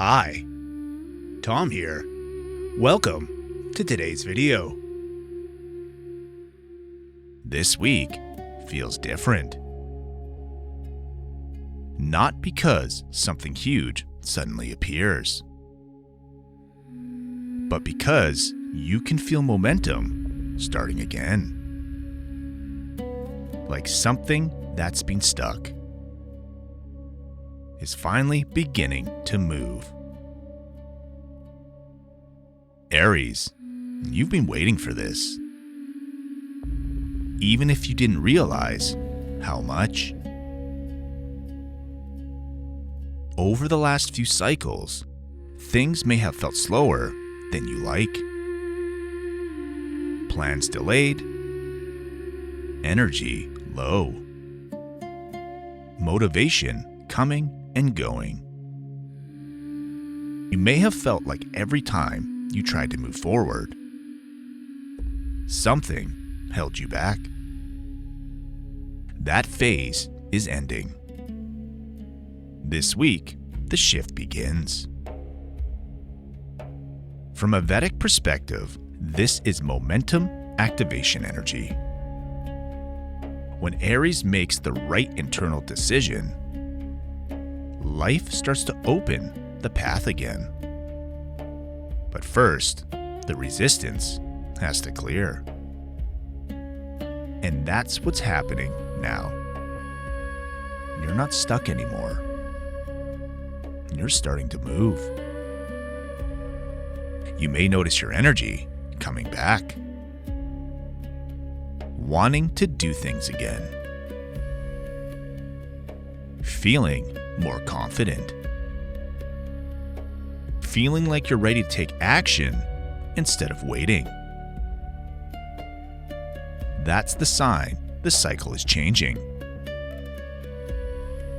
Hi, Tom here. Welcome to today's video. This week feels different. Not because something huge suddenly appears, but because you can feel momentum starting again. Like something that's been stuck is finally beginning to move. Aries, you've been waiting for this. Even if you didn't realize how much. Over the last few cycles, things may have felt slower than you like. Plans delayed, energy low, motivation coming and going. You may have felt like every time you tried to move forward, something held you back. That phase is ending. This week, the shift begins. From a Vedic perspective, this is momentum activation energy. When Aries makes the right internal decision, life starts to open the path again. But first, the resistance has to clear. And that's what's happening now. You're not stuck anymore. You're starting to move. You may notice your energy coming back, wanting to do things again, feeling more confident, feeling like you're ready to take action instead of waiting. That's the sign the cycle is changing.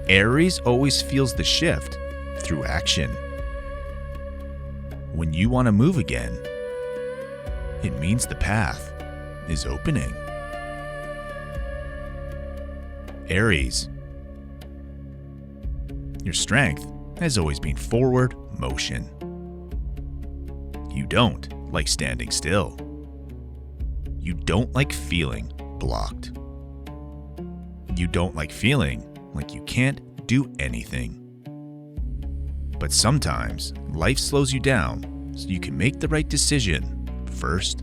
Aries always feels the shift through action. When you want to move again, it means the path is opening. Aries, your strength has always been forward motion. You don't like standing still. You don't like feeling blocked. You don't like feeling like you can't do anything. But sometimes life slows you down so you can make the right decision first.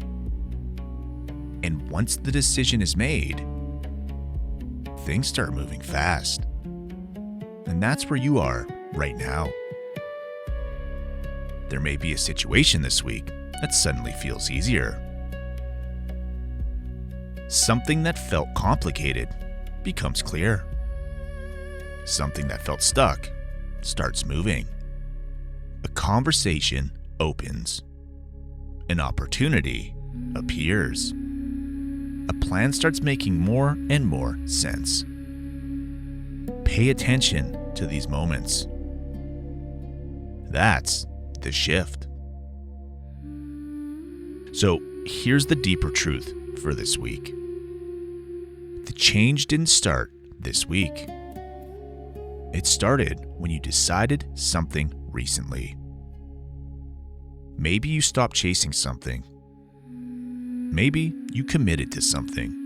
And once the decision is made, things start moving fast. And that's where you are right now. There may be a situation this week that suddenly feels easier. Something that felt complicated becomes clear. Something that felt stuck starts moving. A conversation opens. An opportunity appears. A plan starts making more and more sense. Pay attention to these moments. That's the shift. So here's the deeper truth for this week. The change didn't start this week. It started when you decided something recently. Maybe you stopped chasing something. Maybe you committed to something.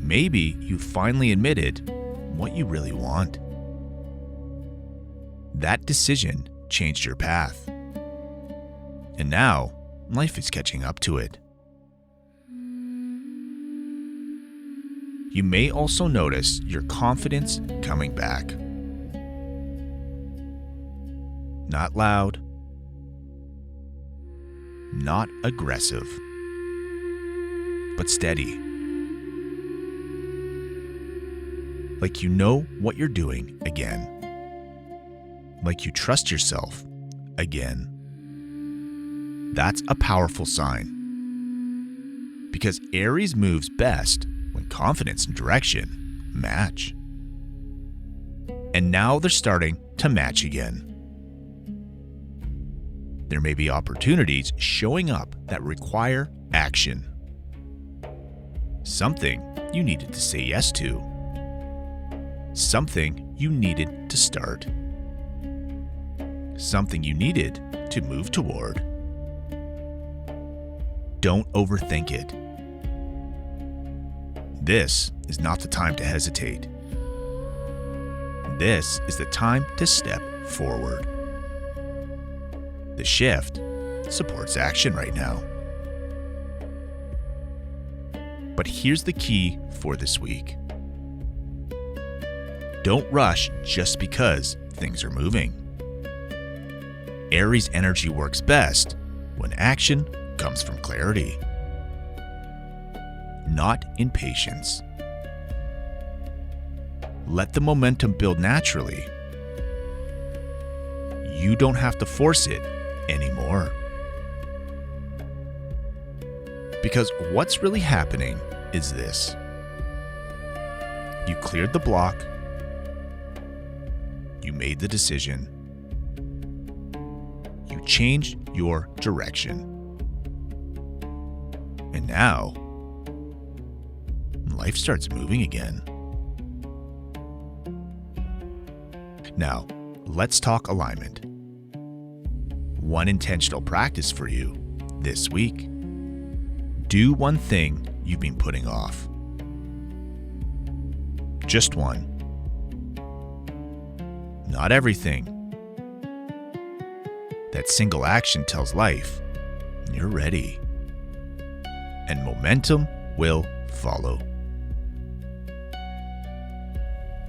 Maybe you finally admitted what you really want. That decision changed your path. And now, life is catching up to it. You may also notice your confidence coming back. Not loud, not aggressive, but steady. Like you know what you're doing again. Like you trust yourself again. That's a powerful sign. Because Aries moves best when confidence and direction match. And now they're starting to match again. There may be opportunities showing up that require action. Something you needed to say yes to. Something you needed to start. something you needed to move toward. Don't overthink it. This is not the time to hesitate. This is the time to step forward. The shift supports action right now. But here's the key for this week. Don't rush just because things are moving. Aries energy works best when action comes from clarity, not impatience. Let the momentum build naturally. You don't have to force it anymore. Because what's really happening is this. You cleared the block. You made the decision. You changed your direction. And now, life starts moving again. Now, let's talk alignment. One intentional practice for you this week. Do one thing you've been putting off. Just one. Not everything. That single action tells life you're ready. And momentum will follow.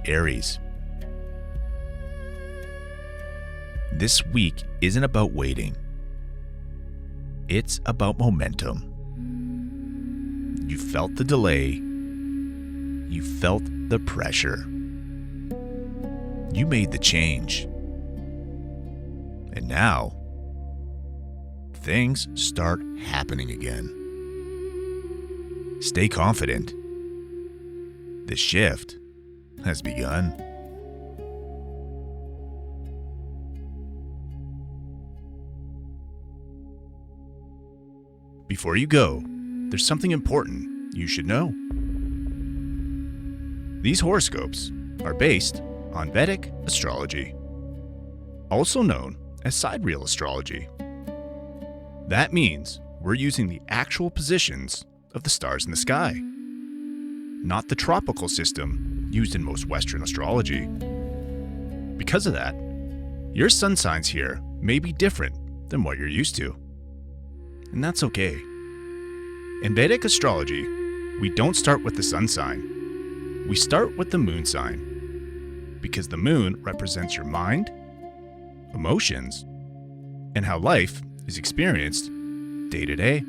Aries. This week isn't about waiting. It's about momentum. You felt the delay. You felt the pressure. You made the change. And now, things start happening again. Stay confident. The shift has begun. Before you go, there's something important you should know. These horoscopes are based on Vedic Astrology, also known as sidereal astrology. That means we're using the actual positions of the stars in the sky, not the tropical system used in most Western astrology. Because of that, your sun signs here may be different than what you're used to. And that's okay. In Vedic astrology, we don't start with the sun sign. We start with the moon sign, because the moon represents your mind, emotions, and how life is experienced day to day.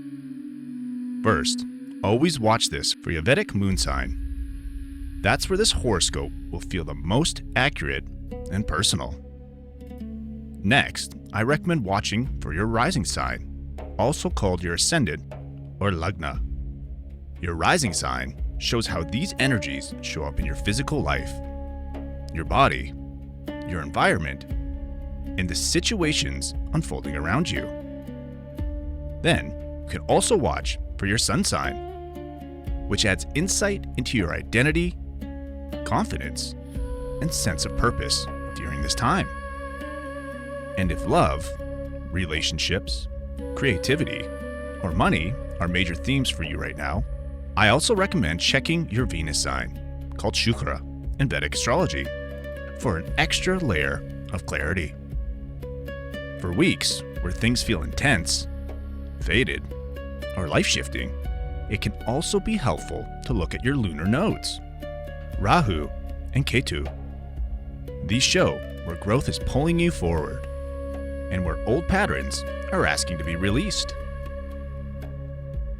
First, always watch this for your Vedic moon sign. That's where this horoscope will feel the most accurate and personal. Next, I recommend watching for your rising sign, also called your ascendant or lagna. Your rising sign shows how these energies show up in your physical life, your body, your environment, and the situations unfolding around you. Then, you can also watch for your sun sign, which adds insight into your identity, confidence, and sense of purpose during this time. And if love, relationships, creativity, or money are major themes for you right now, I also recommend checking your Venus sign, called Shukra in Vedic astrology, for an extra layer of clarity. For weeks where things feel intense, faded, or life-shifting, it can also be helpful to look at your lunar nodes, Rahu and Ketu. These show where growth is pulling you forward and where old patterns are asking to be released.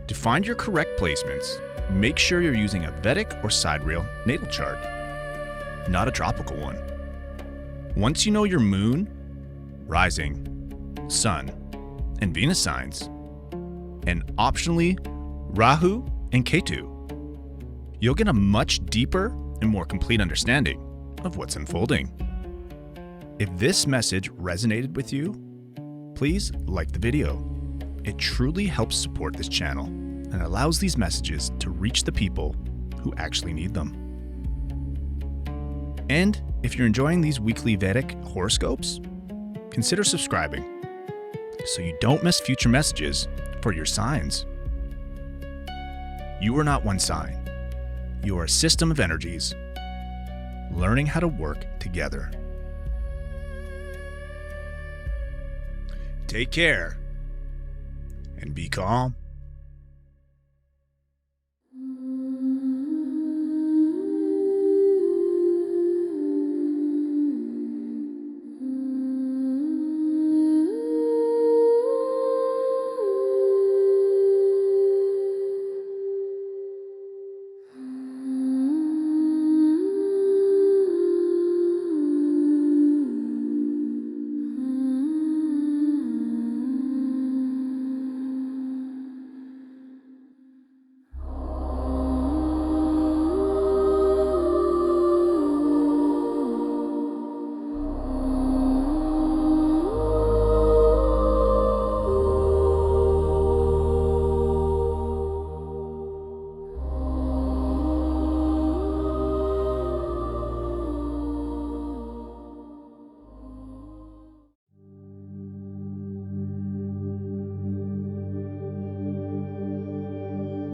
To find your correct placements, make sure you're using a Vedic or sidereal natal chart, not a tropical one. Once you know your moon, rising, sun, and Venus signs, and optionally Rahu and Ketu, you'll get a much deeper and more complete understanding of what's unfolding. If this message resonated with you, please like the video. It truly helps support this channel and allows these messages to reach the people who actually need them. And if you're enjoying these weekly Vedic horoscopes, consider subscribing so you don't miss future messages for your signs. You are not one sign. You are a system of energies learning how to work together. Take care and be calm.